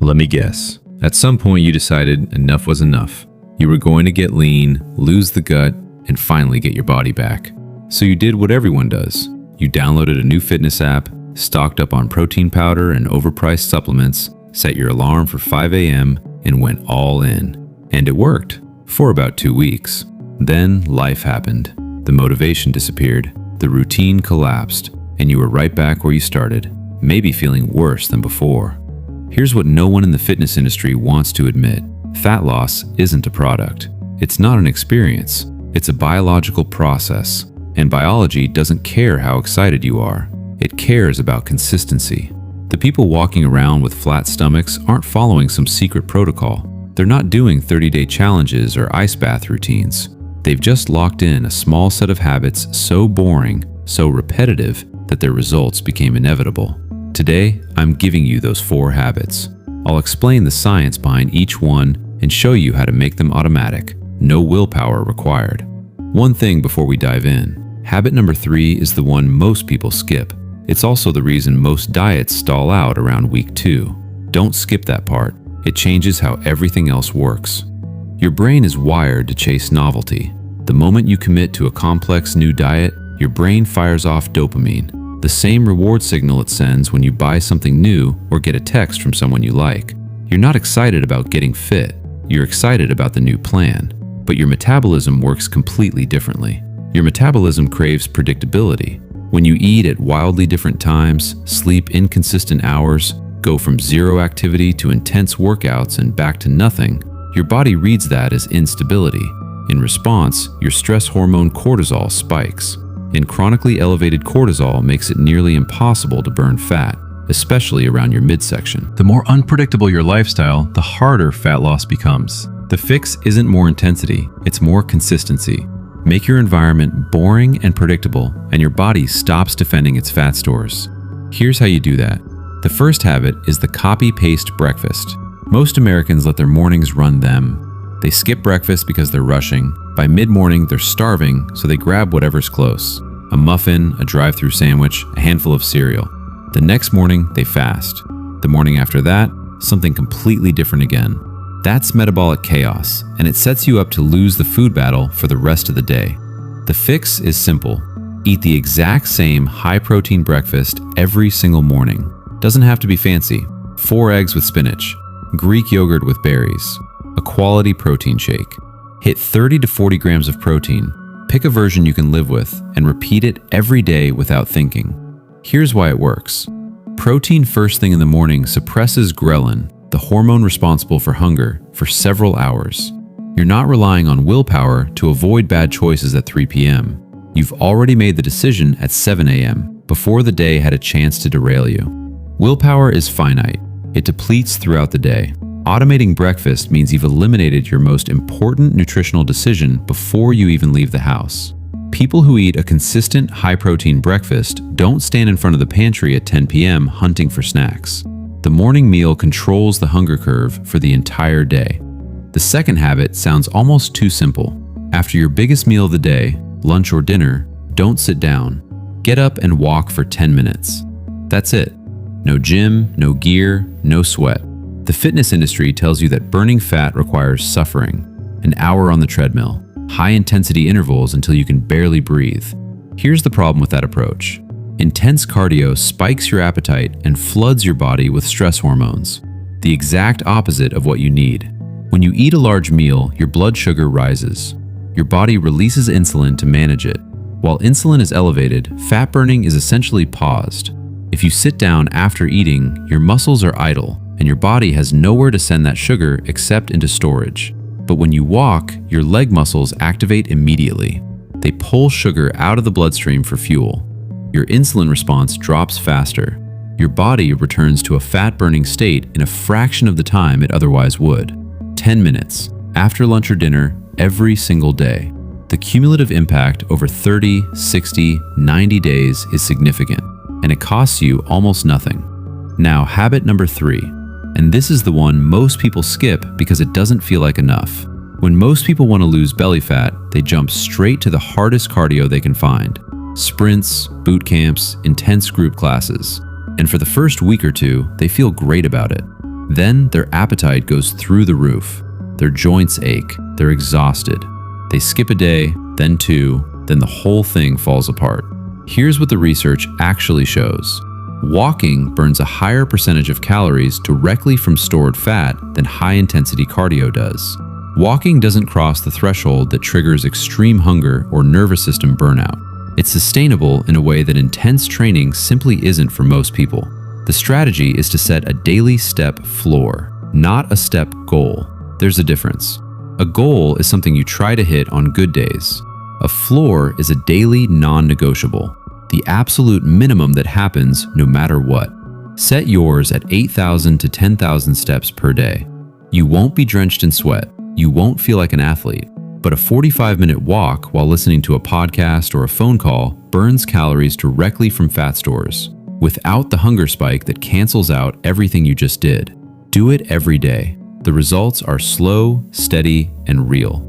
Let me guess. At some point you decided enough was enough. You were going to get lean, lose the gut, and finally get your body back. So you did what everyone does. You downloaded a new fitness app, stocked up on protein powder and overpriced supplements, set your alarm for 5 a.m., and went all in. And it worked for about 2 weeks. Then life happened. The motivation disappeared, the routine collapsed, and you were right back where you started, maybe feeling worse than before. Here's what no one in the fitness industry wants to admit. Fat loss isn't a product. It's not an experience. It's a biological process. And biology doesn't care how excited you are. It cares about consistency. The people walking around with flat stomachs aren't following some secret protocol. They're not doing 30-day challenges or ice bath routines. They've just locked in a small set of habits so boring, so repetitive, that their results became inevitable. Today, I'm giving you those 4 habits. I'll explain the science behind each one and show you how to make them automatic. No willpower required. One thing before we dive in. Habit number 3 is the one most people skip. It's also the reason most diets stall out around week 2. Don't skip that part. It changes how everything else works. Your brain is wired to chase novelty. The moment you commit to a complex new diet, your brain fires off dopamine, the same reward signal it sends when you buy something new or get a text from someone you like. You're not excited about getting fit. You're excited about the new plan. But your metabolism works completely differently. Your metabolism craves predictability. When you eat at wildly different times, sleep inconsistent hours, go from zero activity to intense workouts and back to nothing, your body reads that as instability. In response, your stress hormone cortisol spikes. And chronically elevated cortisol makes it nearly impossible to burn fat, especially around your midsection. The more unpredictable your lifestyle, the harder fat loss becomes. The fix isn't more intensity, it's more consistency. Make your environment boring and predictable, and your body stops defending its fat stores. Here's how you do that. The first habit is the copy-paste breakfast. Most Americans let their mornings run them. They skip breakfast because they're rushing. By mid-morning, they're starving, so they grab whatever's close. A muffin, a drive-through sandwich, a handful of cereal. The next morning, they fast. The morning after that, something completely different again. That's metabolic chaos, and it sets you up to lose the food battle for the rest of the day. The fix is simple. Eat the exact same high-protein breakfast every single morning. Doesn't have to be fancy. 4 eggs with spinach, Greek yogurt with berries, a quality protein shake. Hit 30 to 40 grams of protein. Pick a version you can live with and repeat it every day without thinking. Here's why it works. Protein first thing in the morning suppresses ghrelin, the hormone responsible for hunger, for several hours. You're not relying on willpower to avoid bad choices at 3 p.m. You've already made the decision at 7 a.m. before the day had a chance to derail you. Willpower is finite. It depletes throughout the day. Automating breakfast means you've eliminated your most important nutritional decision before you even leave the house. People who eat a consistent high-protein breakfast don't stand in front of the pantry at 10 p.m. hunting for snacks. The morning meal controls the hunger curve for the entire day. The second habit sounds almost too simple. After your biggest meal of the day, lunch or dinner, don't sit down. Get up and walk for 10 minutes. That's it. No gym, no gear, no sweat. The fitness industry tells you that burning fat requires suffering. An hour on the treadmill, high-intensity intervals until you can barely breathe. Here's the problem with that approach. Intense cardio spikes your appetite and floods your body with stress hormones, the exact opposite of what you need. When you eat a large meal, your blood sugar rises. Your body releases insulin to manage it. While insulin is elevated, fat burning is essentially paused. If you sit down after eating, your muscles are idle, and your body has nowhere to send that sugar except into storage. But when you walk, your leg muscles activate immediately. They pull sugar out of the bloodstream for fuel. Your insulin response drops faster. Your body returns to a fat-burning state in a fraction of the time it otherwise would. 10 minutes, after lunch or dinner, every single day. The cumulative impact over 30, 60, 90 days is significant, and it costs you almost nothing. Now, habit number 3. And this is the one most people skip because it doesn't feel like enough. When most people want to lose belly fat, they jump straight to the hardest cardio they can find. Sprints, boot camps, intense group classes. And for the first week or two, they feel great about it. Then their appetite goes through the roof. Their joints ache, they're exhausted. They skip a day, then two, then the whole thing falls apart. Here's what the research actually shows. Walking burns a higher percentage of calories directly from stored fat than high-intensity cardio does. Walking doesn't cross the threshold that triggers extreme hunger or nervous system burnout. It's sustainable in a way that intense training simply isn't for most people. The strategy is to set a daily step floor, not a step goal. There's a difference. A goal is something you try to hit on good days. A floor is a daily non-negotiable, the absolute minimum that happens no matter what. Set yours at 8,000 to 10,000 steps per day. You won't be drenched in sweat. You won't feel like an athlete. But a 45-minute walk while listening to a podcast or a phone call burns calories directly from fat stores, without the hunger spike that cancels out everything you just did. Do it every day. The results are slow, steady, and real.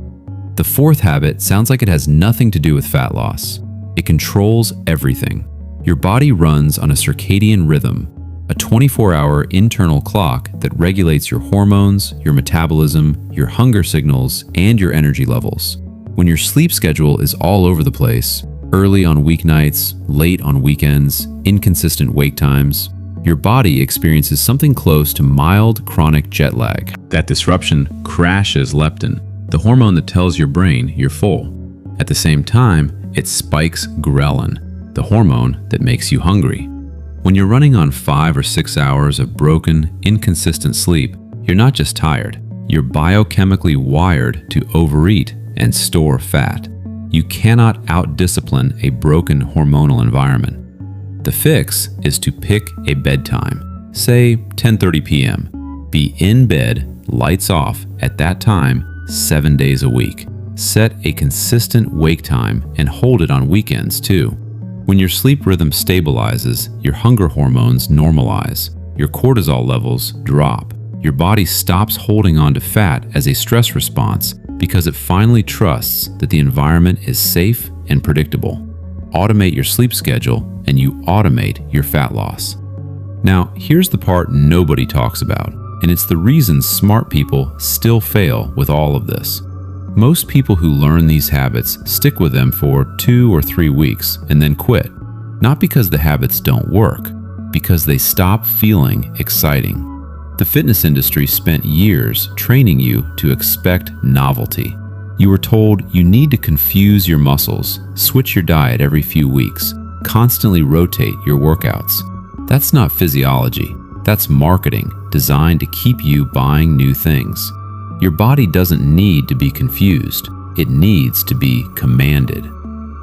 The fourth habit sounds like it has nothing to do with fat loss. It controls everything. Your body runs on a circadian rhythm, a 24-hour internal clock that regulates your hormones, your metabolism, your hunger signals, and your energy levels. When your sleep schedule is all over the place, early on weeknights, late on weekends, inconsistent wake times, your body experiences something close to mild chronic jet lag. That disruption crashes leptin, the hormone that tells your brain you're full. At the same time, it spikes ghrelin, the hormone that makes you hungry. When you're running on 5 or 6 hours of broken, inconsistent sleep, you're not just tired, you're biochemically wired to overeat and store fat. You cannot out-discipline a broken hormonal environment. The fix is to pick a bedtime, say 10:30 p.m. Be in bed, lights off, at that time, 7 days a week. Set a consistent wake time and hold it on weekends too. When your sleep rhythm stabilizes, your hunger hormones normalize, your cortisol levels drop. Your body stops holding on to fat as a stress response because it finally trusts that the environment is safe and predictable. Automate your sleep schedule and you automate your fat loss. Now, here's the part nobody talks about, and it's the reason smart people still fail with all of this. Most people who learn these habits stick with them for 2 or 3 weeks and then quit, not because the habits don't work, because they stop feeling exciting. The fitness industry spent years training you to expect novelty. You were told you need to confuse your muscles, switch your diet every few weeks, constantly rotate your workouts. That's not physiology. That's marketing designed to keep you buying new things. Your body doesn't need to be confused. It needs to be commanded.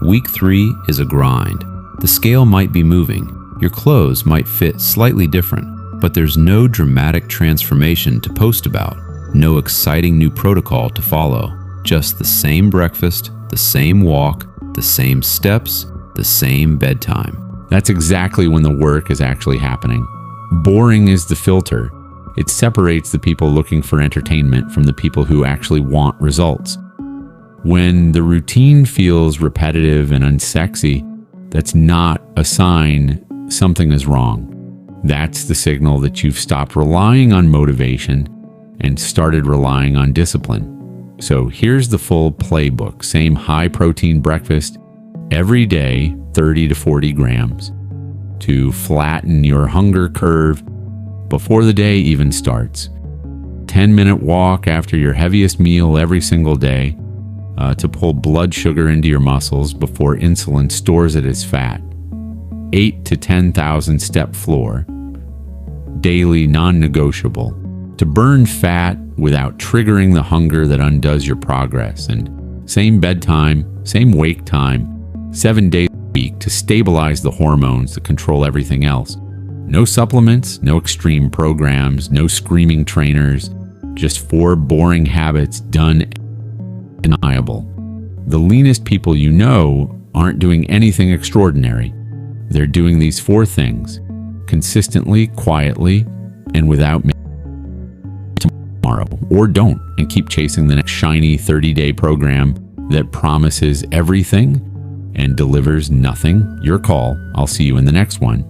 Week 3 is a grind. The scale might be moving. Your clothes might fit slightly different, but there's no dramatic transformation to post about, no exciting new protocol to follow. Just the same breakfast, the same walk, the same steps, the same bedtime. That's exactly when the work is actually happening. Boring is the filter. It separates the people looking for entertainment from the people who actually want results. When the routine feels repetitive and unsexy, that's not a sign something is wrong. That's the signal that you've stopped relying on motivation and started relying on discipline. So here's the full playbook. Same high-protein breakfast every day, 30 to 40 grams, to flatten your hunger curve before the day even starts. 10-minute walk after your heaviest meal every single day to pull blood sugar into your muscles before insulin stores it as fat. 8 to 10,000 step floor, daily non-negotiable, to burn fat without triggering the hunger that undoes your progress. And same bedtime, same wake time, 7 days a week to stabilize the hormones that control everything else. No supplements, no extreme programs, no screaming trainers, just 4 boring habits done undeniable. The leanest people you know aren't doing anything extraordinary. They're doing these 4 things consistently, quietly, and without tomorrow. Or don't, and keep chasing the next shiny 30-day program that promises everything and delivers nothing. Your call. I'll see you in the next one.